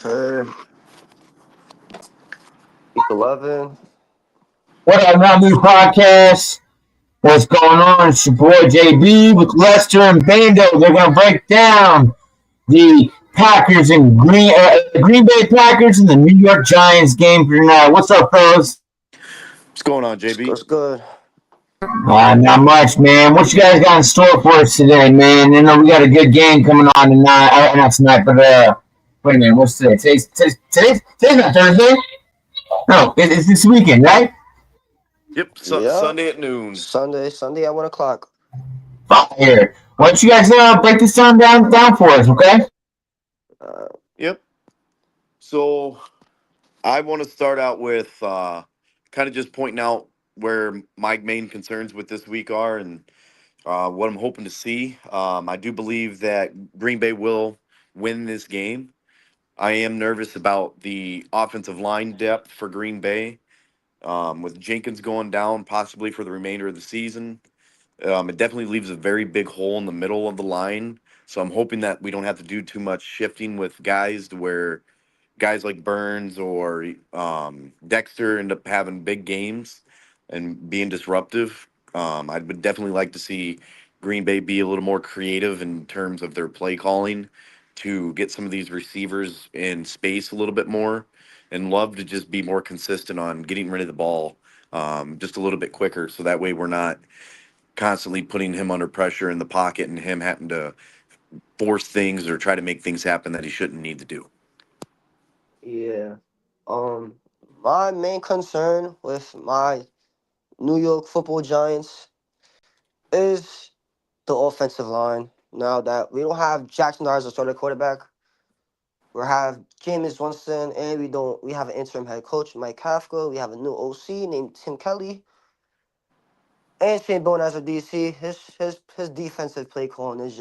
sir. Week 11. What up, Not New Podcast? What's going on? It's your boy JB with Lester and Bando. They're going to break down the Packers and Green Bay Packers and the New York Giants game for tonight. What's up, fellas? What's going on, It's, JB? it's good. Not much, man. What you guys got in store for us today, man? You know we got a good game coming on tonight. Not tonight, but wait a minute. What's today? Today's not Thursday. No, it's this weekend, right? Yep, Yep. Sunday at noon. Sunday at 1 o'clock. Fire. Why don't you guys break this down for us, okay? Uh, Yep. So I want to start out with kind of just pointing out where my main concerns with this week are and what I'm hoping to see. I do believe that Green Bay will win this game. I am nervous about the offensive line depth for Green Bay, with Jenkins going down possibly for the remainder of the season. It definitely leaves a very big hole in the middle of the line. So I'm hoping that we don't have to do too much shifting with guys to where guys like Burns or Dexter end up having big games and being disruptive. I would definitely like to see Green Bay be a little more creative in terms of their play calling to get some of these receivers in space a little bit more, and love to just be more consistent on getting rid of the ball just a little bit quicker. So that way we're not constantly putting him under pressure in the pocket and him having to force things or try to make things happen that he shouldn't need to do. yeah. Um, my main concern with my New York Football Giants is the offensive line. Now that we don't have Jackson Dart as a starting quarterback, we have Jameis Winston, and we have an interim head coach, Mike Kafka. We have a new OC named Tim Kelly, and Shane Bowen as a DC. His defensive play calling is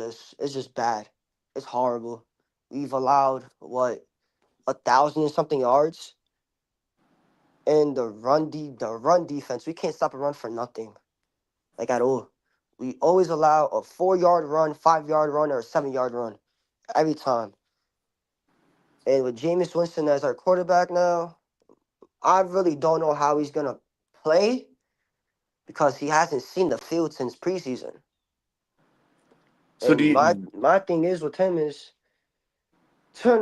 just bad. It's horrible. We've allowed what 1,000 and something yards in the run defense. We can't stop a run for nothing, like at all. We always allow a 4 yard run, 5 yard run, or a 7 yard run every time. And with Jameis Winston as our quarterback now, I really don't know how he's gonna play because he hasn't seen the field since preseason. So do And my you, my thing is with him is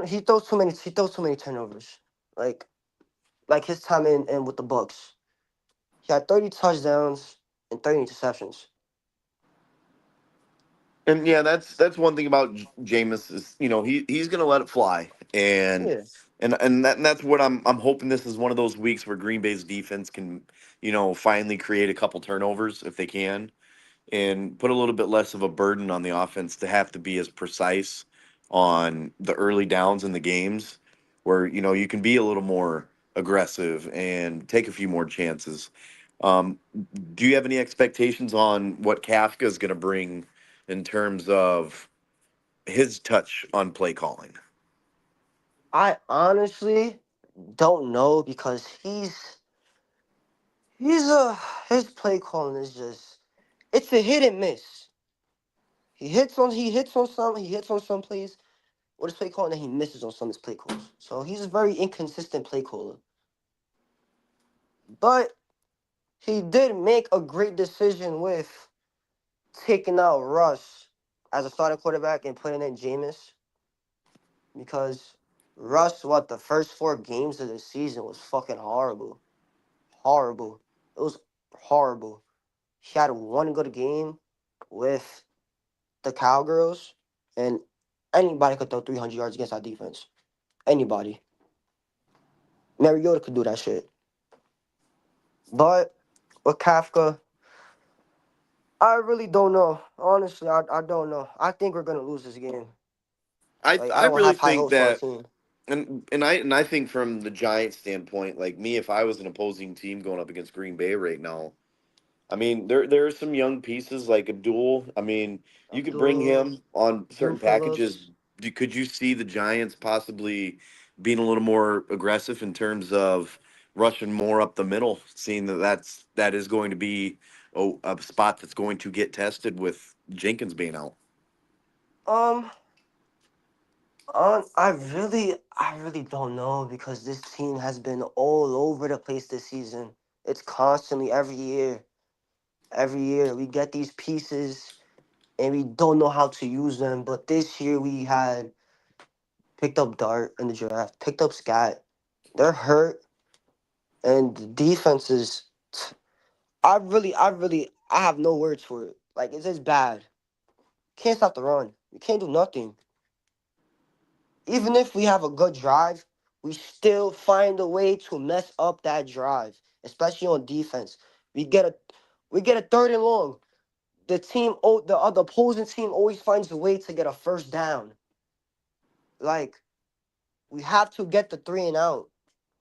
he throws too many turnovers. Like like his time in with the Bucks. He had 30 touchdowns and 30 interceptions. and yeah, that's one thing about Jameis is he's gonna let it fly, and Yeah. that's what I'm hoping. This is one of those weeks where Green Bay's defense can finally create a couple turnovers if they can, and put a little bit less of a burden on the offense to have to be as precise on the early downs in the games, where you can be a little more aggressive and take a few more chances. Um, do you have any expectations on what Kafka is going to bring in terms of his touch on play calling? I honestly don't know because he's a his play calling is just it's a hit and miss. He hits on some plays with his play calling and he misses on some of his play calls. So he's a very inconsistent play caller. But he did make a great decision with taking out Russ as a starting quarterback and putting in Jameis because Russ, the first 4 games of the season was fucking horrible. Horrible. It was horrible. He had one good game with the Cowgirls, and anybody could throw 300 yards against our defense. Anybody. Mariota could do that shit. But with Kafka, I really don't know. Honestly, I don't know. I think we're gonna lose this game. Like I I don't really have high think hopes for our that, team. and I think from the Giants standpoint, like me, if I was an opposing team going up against Green Bay right now, I mean, there are some young pieces like Abdul. I mean, you could bring Abdul, him on Drew certain packages. Phillips. Could you see the Giants possibly being a little more aggressive in terms of rushing more up the middle, seeing that is going to be a spot that's going to get tested with Jenkins being out? Um, I really don't know because this team has been all over the place this season. It's constantly every year we get these pieces and we don't know how to use them. But this year we had picked up Dart in the draft, picked up Scat. They're hurt, and the defense is. I have no words for it. Like it's just bad. Can't stop the run. We can't do nothing. Even if we have a good drive, we still find a way to mess up that drive, especially on defense. We get a we get a third and long. The other opposing team always finds a way to get a first down. Like we have to get the three and out.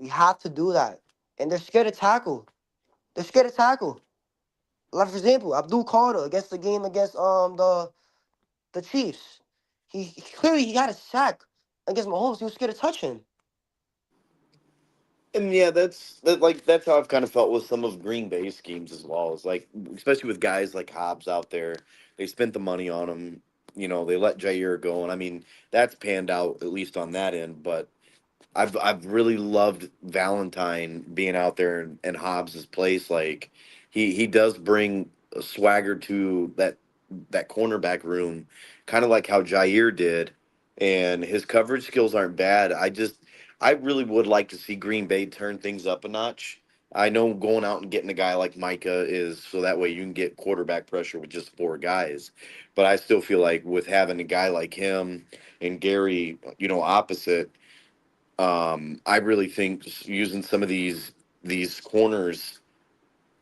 We have to do that. And they're scared to tackle. They're scared to tackle. Like for example, Abdul Carter against the game against the Chiefs. He clearly he got a sack against Mahomes. He was scared to touch him. And yeah, that's how I've kind of felt with some of Green Bay's schemes as well. Is like, especially with guys like Hobbs out there, they spent the money on him. They let Jair go, and I mean that's panned out at least on that end. But I've really loved Valentine being out there in Hobbs's place. Like he does bring a swagger to that cornerback room, kind of like how Jair did, and his coverage skills aren't bad. I really would like to see Green Bay turn things up a notch. I know going out and getting a guy like Micah is so that way you can get quarterback pressure with just four guys. But I still feel like with having a guy like him and Gary, opposite, I really think using some of these corners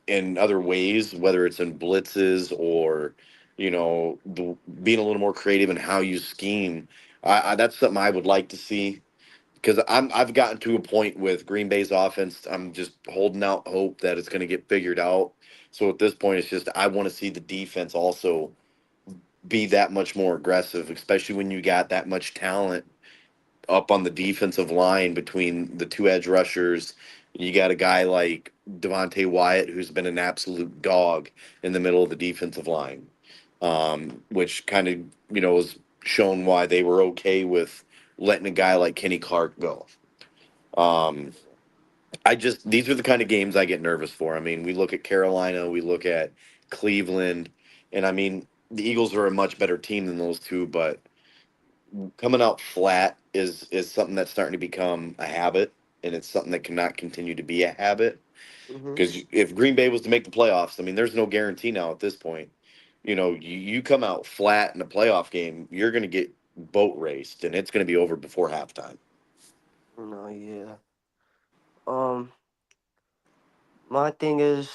in other ways, whether it's in blitzes or being a little more creative in how you scheme, that's something I would like to see because I've gotten to a point with Green Bay's offense. I'm just holding out hope that it's going to get figured out. So at this point, it's just I want to see the defense also be that much more aggressive, especially when you got that much talent up on the defensive line between the two edge rushers. You got a guy like Devontae Wyatt, who's been an absolute dog in the middle of the defensive line, which kind of, has shown why they were okay with letting a guy like Kenny Clark go. Um, these are the kind of games I get nervous for. I mean, we look at Carolina, we look at Cleveland, and I mean, the Eagles are a much better team than those two, but coming out flat is something that's starting to become a habit, and it's something that cannot continue to be a habit. Hmm. Because if Green Bay was to make the playoffs, I mean, there's no guarantee now at this point. You come out flat in a playoff game, you're going to get boat raced, and it's going to be over before halftime. No, yeah. Um, my thing is,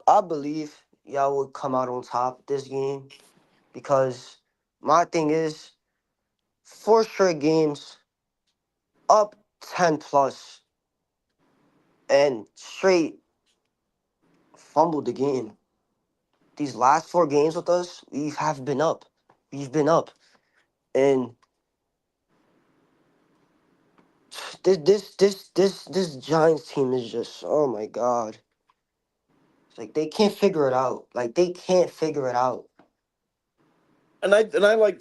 I believe y'all would come out on top this game because my thing is 4 straight games up 10 plus and straight fumbled the game. These last 4 games with us, we have been up. We've been up, and this Giants team is just oh my god. It's like they can't figure it out. Like they can't figure it out. And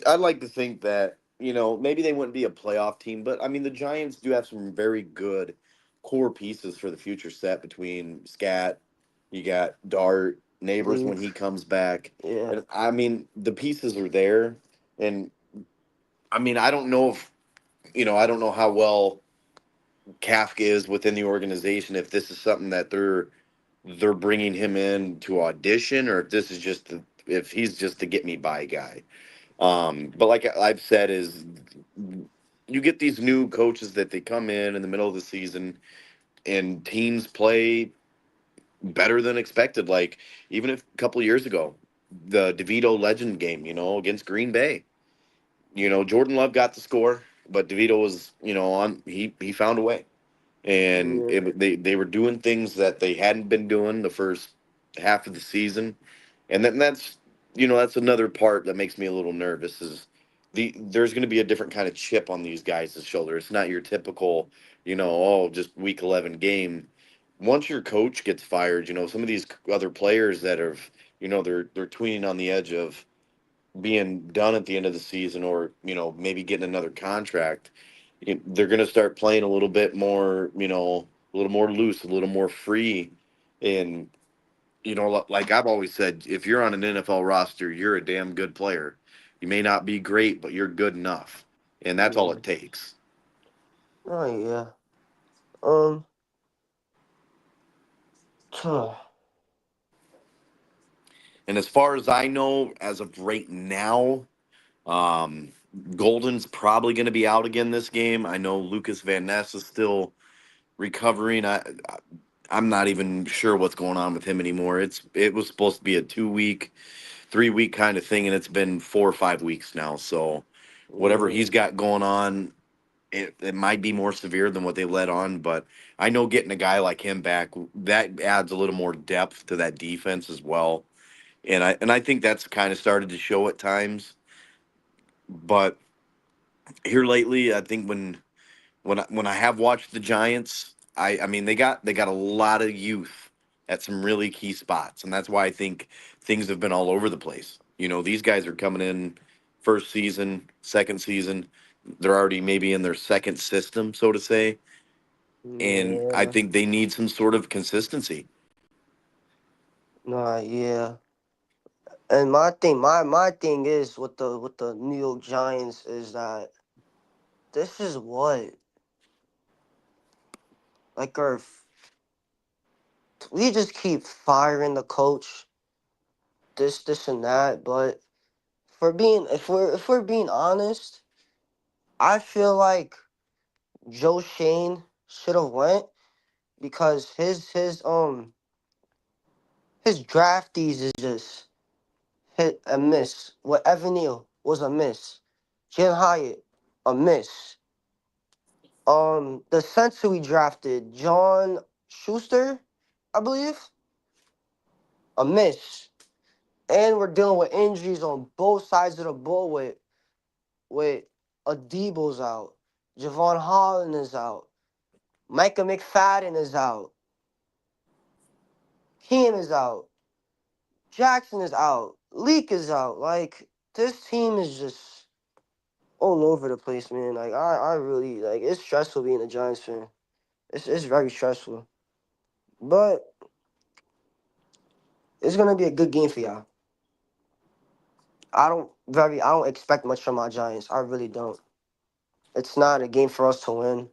I like to think that maybe they wouldn't be a playoff team, but I mean the Giants do have some very good core pieces for the future set between Scat, you got Dart, Neighbors when Leave. he comes back, Yeah. and I mean the pieces are there, and I mean I don't know how well Kafka is within the organization if this is something that they're bringing him in to audition or if this is if he's just the get me by guy. But like I've said, is you get these new coaches that they come in the middle of the season and teams play better than expected. Like even a couple of years ago, the DeVito Legend game, against Green Bay. Jordan Love got the score, but DeVito was, on he found a way, and Yeah. they were doing things that they hadn't been doing the first half of the season, and then that's another part that makes me a little nervous is there's going to be a different kind of chip on these guys' shoulder. It's not your typical just week 11 game. Once your coach gets fired, some of these other players that are they're tweening on the edge of being done at the end of the season, or maybe getting another contract, they're going to start playing a little bit more, a little more loose, a little more free. And like I've always said, if you're on an NFL roster, you're a damn good player. You may not be great, but you're good enough, and that's all Yeah. it takes. Oh yeah. Um. And as far as I know, as of right now, Um, Golden's probably going to be out again this game. I know Lucas Van Ness is still recovering. I'm not even sure what's going on with him anymore. It was supposed to be a 2 week, 3 week kind of thing, and it's been 4 or 5 weeks now. So whatever Yeah. he's got going on, it might be more severe than what they let on. But I know getting a guy like him back, that adds a little more depth to that defense as well. And I think that's kind of started to show at times. But here lately, I think when I have watched the Giants, I mean they got a lot of youth at some really key spots, and that's why I think things have been all over the place. These guys are coming in first season, second season, they're already maybe in their second system, so to say, and I Yeah. think they need some sort of consistency. Nah. Yeah. And my thing is with the New York Giants is that this is what like we just keep firing the coach, this and that. But if we're being honest, I feel like Joe Shane should have went because his draftees is just hit a miss. What Evan Neal was a miss. Jalen Hyatt a miss. The center we drafted, John Schuster, I believe, a miss. And we're dealing with injuries on both sides of the ball with Adebo's out. Javon Holland is out. Micah McFadden is out. Keen is out. Jackson is out. Leak is out. Like this team is just all over the place, man. Like I really like it's stressful being a Giants fan. It's very stressful. But it's gonna be a good game for y'all. I don't expect much from my Giants. I really don't. It's not a game for us to win.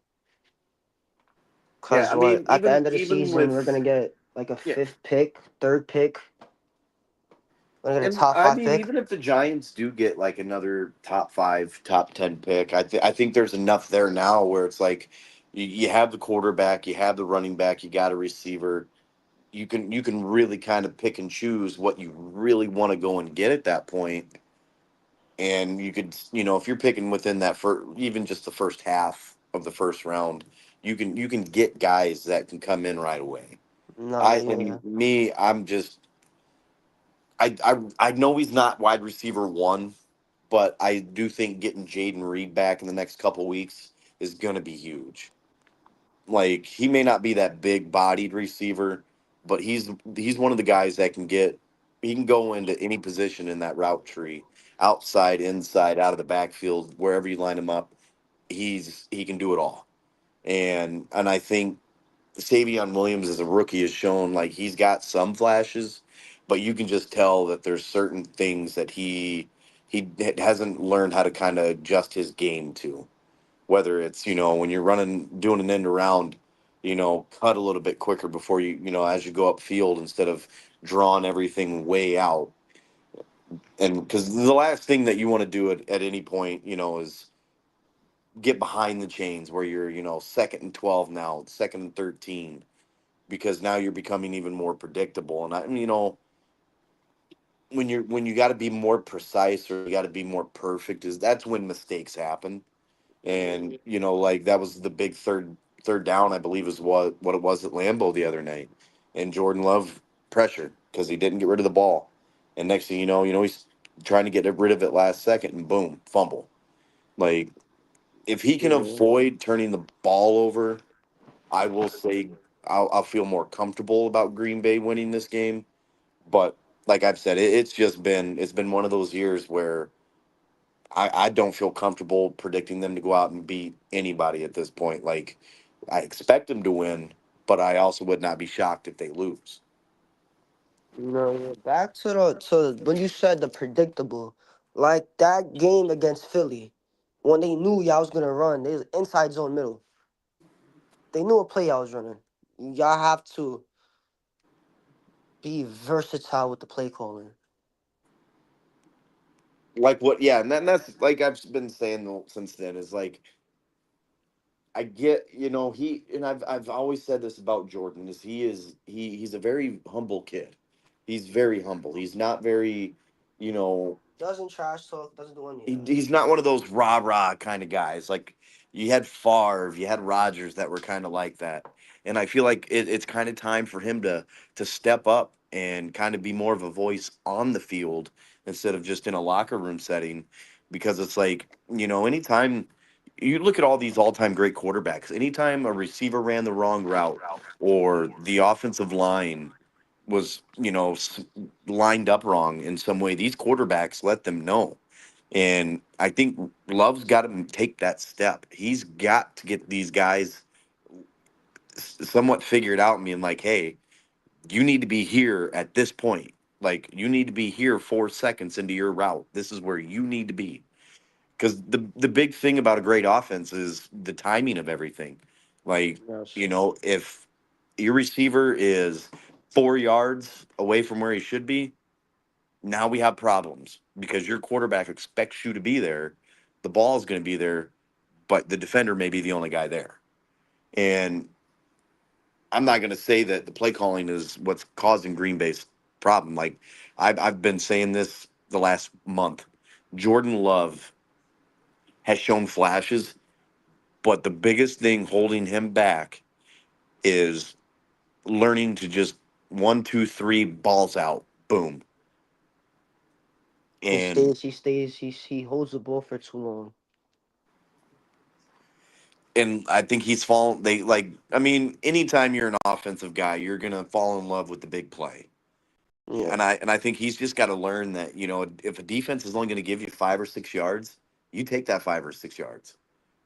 Yeah, Cause I what mean, at the end of the even season we're with gonna get like a yeah, fifth pick, third pick. We're gonna get a and top I five mean, pick. even if the Giants do get like another top five, top 10 pick, I think there's enough there now where it's like you have the quarterback, you have the running back, you got a receiver. You can really kind of pick and choose what you really want to go and get at that point. And you could, if you're picking within that for even just the first half of the first round, you can get guys that can come in right away. Nah, I yeah. and me, I'm just I know he's not wide receiver one, but I do think getting Jaden Reed back in the next couple weeks is going to be huge. Like he may not be that big bodied receiver, but he's one of the guys that he can go into any position in that route tree, outside, inside, out of the backfield, wherever you line him up. He can do it all. And I think Savion Williams as a rookie has shown like he's got some flashes, but you can just tell that there's certain things that he hasn't learned how to kind of adjust his game to. Whether it's when you're doing an end around, cut a little bit quicker before as you go upfield instead of drawing everything way out. And because the last thing that you want to do at any point, is get behind the chains where you're second and 12 now, second and 13, because now you're becoming even more predictable. And when you got to be more precise or you got to be more perfect, is that's when mistakes happen. And like that was the big third down, I believe, is what it was at Lambeau the other night. And Jordan Love pressured because he didn't get rid of the ball. And next thing he's trying to get rid of it last second, and boom, fumble. Like if he can Yeah. avoid turning the ball over, I will say I'll feel more comfortable about Green Bay winning this game. But like I've said, it's been one of those years where I don't feel comfortable predicting them to go out and beat anybody at this point. Like I expect them to win, but I also would not be shocked if they lose. No, yeah, back to when you said the predictable, like that game against Philly, when they knew y'all was gonna run, they was inside zone middle. They knew a play y'all was running. Y'all have to be versatile with the play calling. Like what? Yeah, and that's like I've been saying since then is like I get, he and I've always said this about Jordan is he's a very humble kid. He's very humble. He's not very, you know, Doesn't trash talk, doesn't do any of that. he's not one of those rah rah kind of guys. Like you had Favre, you had Rodgers that were kind of like that, and I feel like it's kind of time for him to step up and kind of be more of a voice on the field instead of just in a locker room setting, because it's like anytime you look at all these all time great quarterbacks, anytime a receiver ran the wrong route or the offensive line was lined up wrong in some way, these quarterbacks let them know. And I think Love's got to take that step. He's got to get these guys somewhat figured out and being like, hey, you need to be here at this point. Like, you need to be here 4 seconds into your route. This is where you need to be. Because the big thing about a great offense is the timing of everything. Like, Yes. if your receiver is 4 yards away from where he should be, now we have problems because your quarterback expects you to be there. The ball is going to be there, but the defender may be the only guy there. And I'm not going to say that the play calling is what's causing Green Bay's problem. Like I've been saying this the last month. Jordan Love has shown flashes, but the biggest thing holding him back is learning to just 1, 2, 3 balls out, boom. He And stays, he stays, he holds the ball for too long. and I think he's fallen. They like. I mean, anytime you're an offensive guy, you're gonna fall in love with the big play. Yeah. And I think he's just got to learn that if a defense is only going to give you 5 or 6 yards, you take that 5 or 6 yards.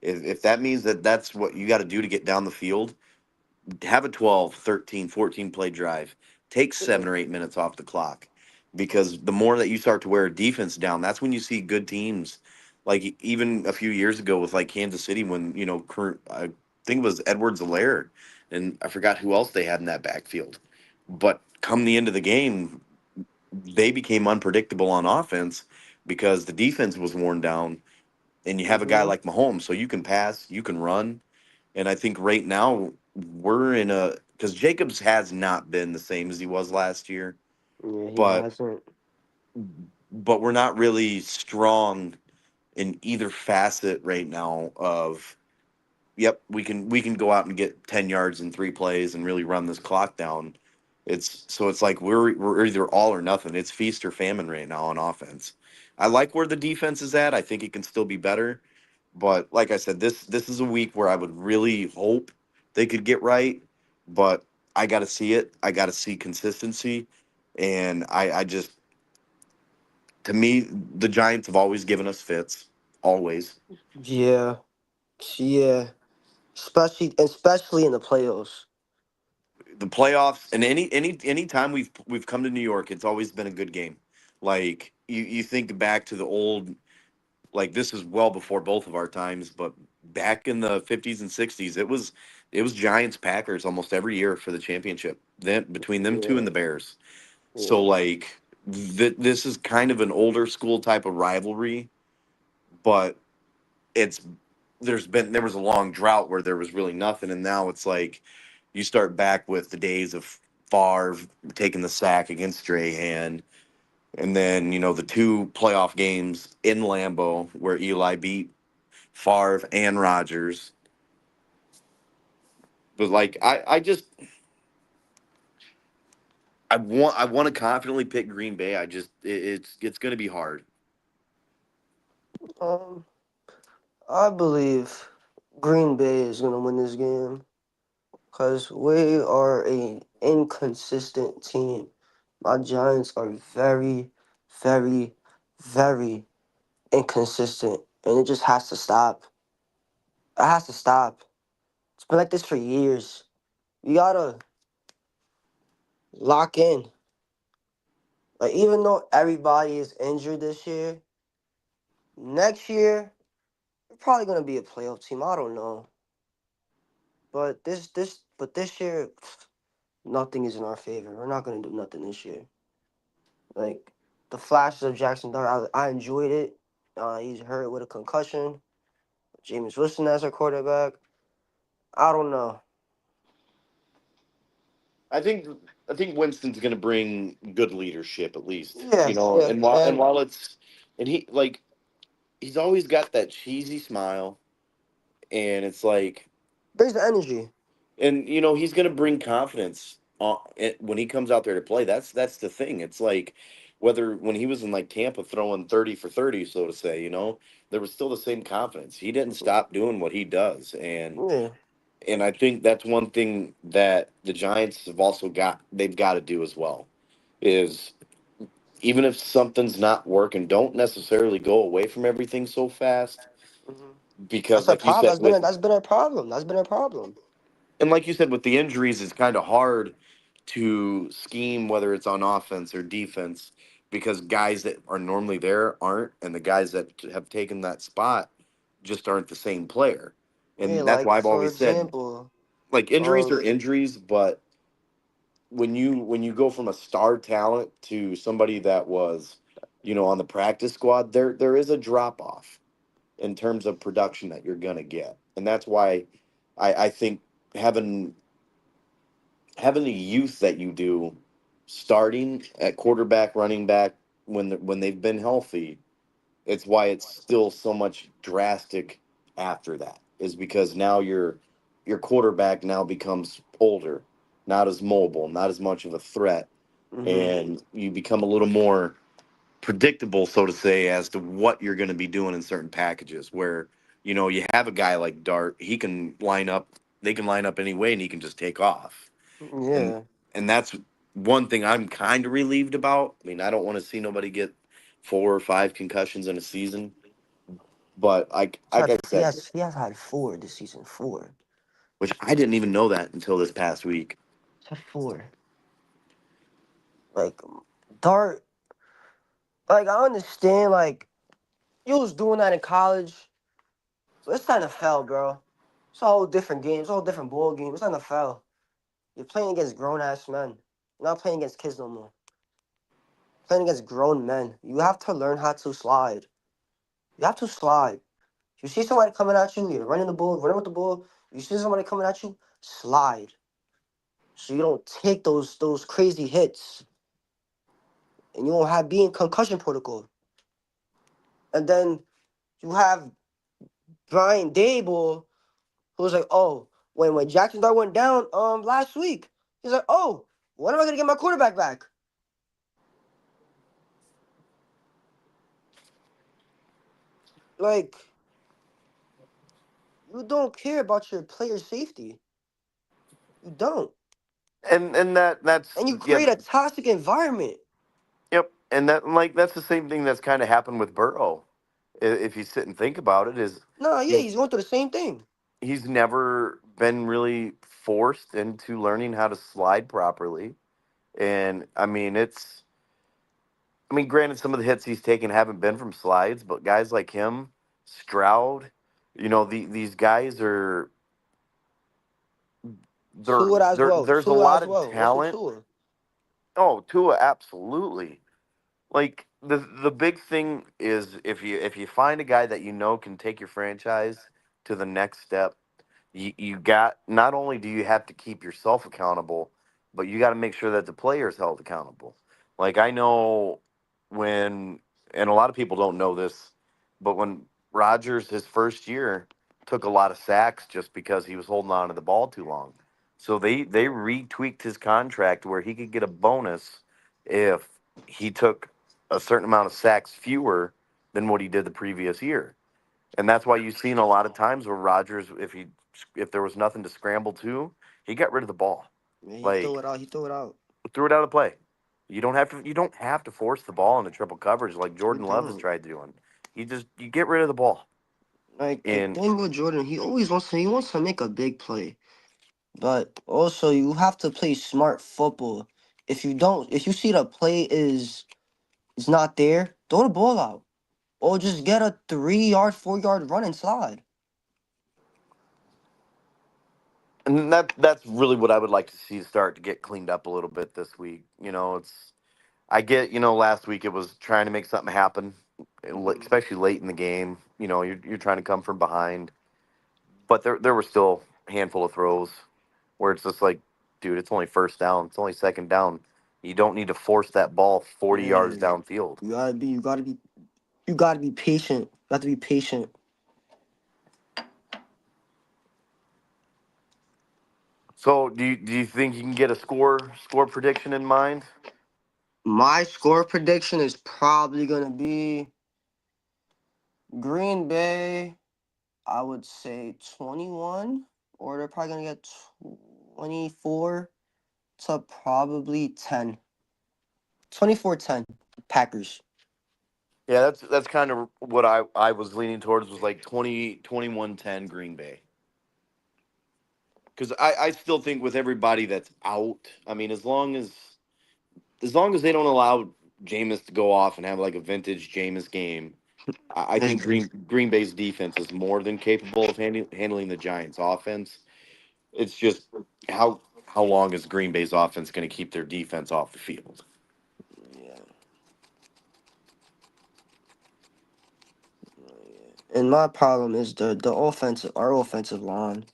If that means that that's what you got to do to get down the field, have a 12, 13, 14 play drive. Take Yeah. 7 or 8 minutes off the clock, because the more that you start to wear a defense down, that's when you see good teams. Like even a few years ago with like Kansas City, when current I think it was Edwards-Helaire, and I forgot who else they had in that backfield. But come the end of the game, they became unpredictable on offense because the defense was worn down, and you have a guy Mm-hmm. like Mahomes, so you can pass, you can run, and I think right now we're in a because Jacobs has not been the same as he was last year, Yeah, he but hasn't. we're not really strong in either facet right now of yep, we can go out and get 10 yards in 3 plays and really run this clock down. It's like we're either all or nothing. It's feast or famine right now on offense. I like where the defense is at. I think it can still be better. But like I said, this is a week where I would really hope they could get right. But I got to see it. I got to see consistency, and I just to me the Giants have always given us fits, always. Yeah. Yeah. Especially in the playoffs. The playoffs and any time we've come to New York, it's always been a good game. Like you think back to the old, like this is well before both of our times, but back in the 50s and 60s, it was Giants Packers almost every year for the championship. Then between them two and Yeah. the Bears. So Yeah. like this is kind of an older school type of rivalry, but it's there was a long drought where there was really nothing, and now it's like you start back with the days of Favre taking the sack against Strahan, and then the two playoff games in Lambeau where Eli beat Favre and Rodgers. But like I want to confidently pick Green Bay. I just it's going to be hard. Um, I believe Green Bay is gonna win this game because we are a inconsistent team. My Giants are very, very, very inconsistent, and it just has to stop. It has to stop. It's been like this for years. You gotta lock in. Like even though everybody is injured this year, next year we're probably gonna be a playoff team. I don't know, but this year, nothing is in our favor. We're not gonna do nothing this year. Like the flashes of Jackson Dart, I enjoyed it. He's hurt with a concussion. Jameis Winston as our quarterback. I don't know. I think I think Winston's going to bring good leadership at least, Yeah, yeah, and and while it's and he like he's always got that cheesy smile, and it's like, there's the energy. and he's going to bring confidence when he comes out there to play. That's the thing. It's like whether when he was in like Tampa throwing 30 for 30, so to say, there was still the same confidence. He didn't stop doing what he does, Yeah. and I think that's one thing that the Giants have also they've got to do as well is, even if something's not working, don't necessarily go away from everything so fast, hmm because That's a like you problem. said with That's been a problem. That's been a problem. and like you said with the injuries, it's kind of hard to scheme whether it's on offense or defense, because guys that are normally there aren't, and the guys that have taken that spot just aren't the same player. Yeah, And that's like why I've for always said, example, like, injuries are um, injuries, but when you go from a star talent to somebody that was, on the practice squad, there is a drop off in terms of production that you're gonna get, and that's why I think having having the youth that you do, starting at quarterback, running back, when they've been healthy, it's why it's still so much drastic after that, is because now your quarterback now becomes older, not as mobile, not as much of a threat, hmm and you become a little more predictable, so to say, as to what you're going to be doing in certain packages. Where you have a guy like Dart, he can line up, they can line up anyway, and he can just take off, and yeah, and that's one thing I'm kind of relieved about. I mean, I don't want to see nobody get 4 or 5 concussions in a season, but like I said, he has had four this season. Four. which I didn't even know that until this past week. He's had four. Like Dart. Like I understand. Like you was doing that in college. But it's not NFL, bro. It's a whole different game. It's a whole different ball game. It's not NFL. You're playing against grown ass men. You're not playing against kids no more. Playing against grown men. You have to learn how to slide. You have to slide. You see somebody coming at you, you're running the ball, running with the ball. You see somebody coming at you, slide. So you don't take those crazy hits. And you won't have be in concussion protocol. And then you have Brian Dable, who was like, oh, when Jackson Dart went down last week, he's like, oh, when am I gonna get my quarterback back? Like, you don't care about your player safety. You don't. And that's And you yeah. create a toxic environment. Yep, and that's the same thing that's kind of happened with Burrow. If you sit and think about it, is No, yeah, he's he's going through the same thing. he's never been really forced into learning how to slide properly. And I mean, granted, some of the hits he's taken haven't been from slides, but guys like him, Stroud, these guys are Tua as well. there's a Tua lot as of well. What's with talent. Tua? Oh, Tua, absolutely. Like the big thing is, if you find a guy that can take your franchise to the next step, you got, not only do you have to keep yourself accountable, but you got to make sure that the players held accountable. Like, I know when, and a lot of people don't know this, but when Rodgers, his first year, took a lot of sacks just because he was holding on to the ball too long. So they retweaked his contract where he could get a bonus if he took a certain amount of sacks fewer than what he did the previous year. And that's why you've seen a lot of times where Rodgers, if there was nothing to scramble to, he got rid of the ball, Yeah, he threw like it out. He threw it out. threw it out of play. You don't have to force the ball into triple coverage like You Jordan Love has don't. tried doing. You get rid of the ball. Like the And thing with Jordan, he wants to make a big play, but also you have to play smart football. If you see the play is not there, throw the ball out, or just get a 3 yard, 4 yard run and slide. and that's really what I would like to see start to get cleaned up a little bit this week. It's I get, last week it was trying to make something happen, Hmm. especially late in the game. You're trying to come from behind, but there were still a handful of throws where it's just like, dude, it's only first down, it's only second down. You don't need to force that ball 40 yards Yeah, downfield. you gotta be patient. You have to be patient. So do you think you can get a score prediction in mind? My score prediction is probably gonna be Green Bay. I would say 21, or they're probably gonna get 24 to probably 10. 24-10 Packers. Yeah, that's kind of what I was leaning towards, was like 20 21 10 Green Bay. Because I still think with everybody that's out, I mean, as long as they don't allow Jameis to go off and have like a vintage Jameis game, I think It's, Green Bay's defense is more than capable of handling the Giants' offense. It's just how long is Green Bay's offense going to keep their defense off the field? yeah. And my problem is our offensive line.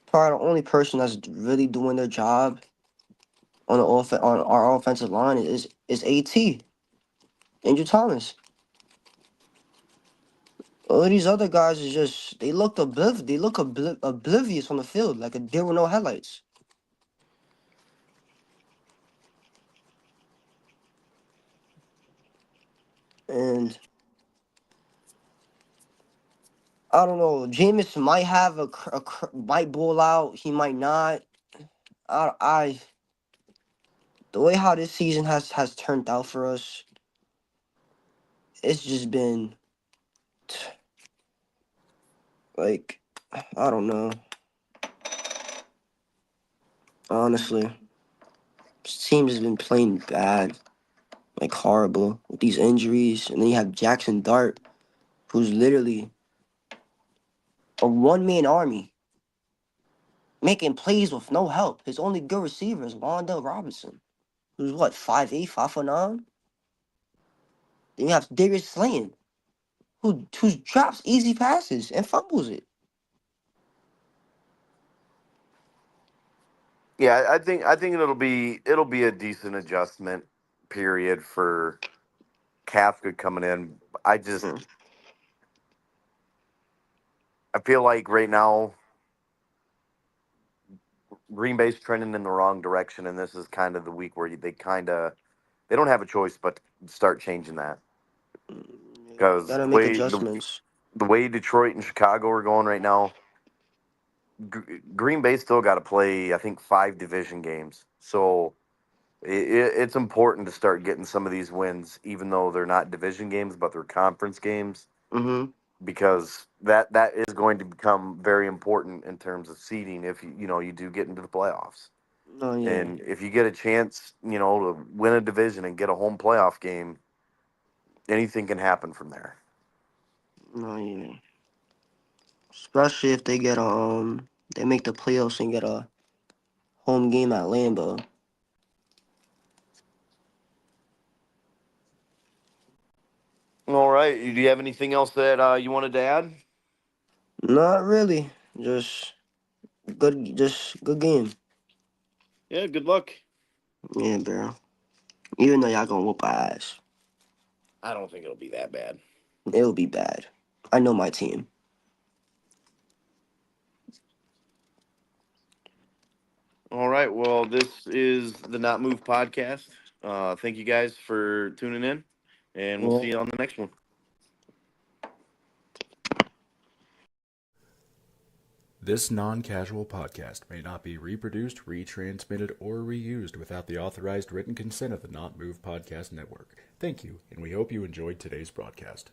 Probably the only person that's really doing their job on our offensive line is AT, Andrew Thomas. All of these other guys is just they look oblivious on the field, like a deer with no headlights. And I don't know, Jameis might have might ball out, he might not. I the way how this season has turned out for us, it's just been like, I don't know. Honestly, this team has been playing bad, like horrible with these injuries, and then you have Jackson Dart, who's literally a one-man army making plays with no help. His only good receiver is Wanda Robinson, who's what, 5'8", 5'9". Then you have Darius Slayton, who drops easy passes and fumbles it. Yeah, I think it'll be a decent adjustment period for Kafka coming in. Mm. I feel like right now Green Bay's trending in the wrong direction, and this is kind of the week where they don't have a choice but to start changing that, You because gotta make adjustments. the way Detroit and Chicago are going right now, Green Bay still got to play, I think, 5 division games. So it's important to start getting some of these wins, even though they're not division games, but they're conference games, Mm-hmm. because that is going to become very important in terms of seeding if you do get into the playoffs. Oh yeah. And if you get a chance, to win a division and get a home playoff game, anything can happen from there. Oh yeah. Especially if they make the playoffs and get a home game at Lambeau. All right. Do you have anything else that you wanted to add? Not really. Just good game. Yeah. Good luck. Yeah, bro. Even though y'all gonna whoop our ass, I don't think it'll be that bad. it'll be bad. I know my team. All right. Well, this is the Not Move podcast. Thank you guys for tuning in, and we'll see Yeah. you on the next one. This non-casual podcast may not be reproduced, retransmitted, or reused without the authorized written consent of the Not Move Podcast Network. Thank you, and we hope you enjoyed today's broadcast.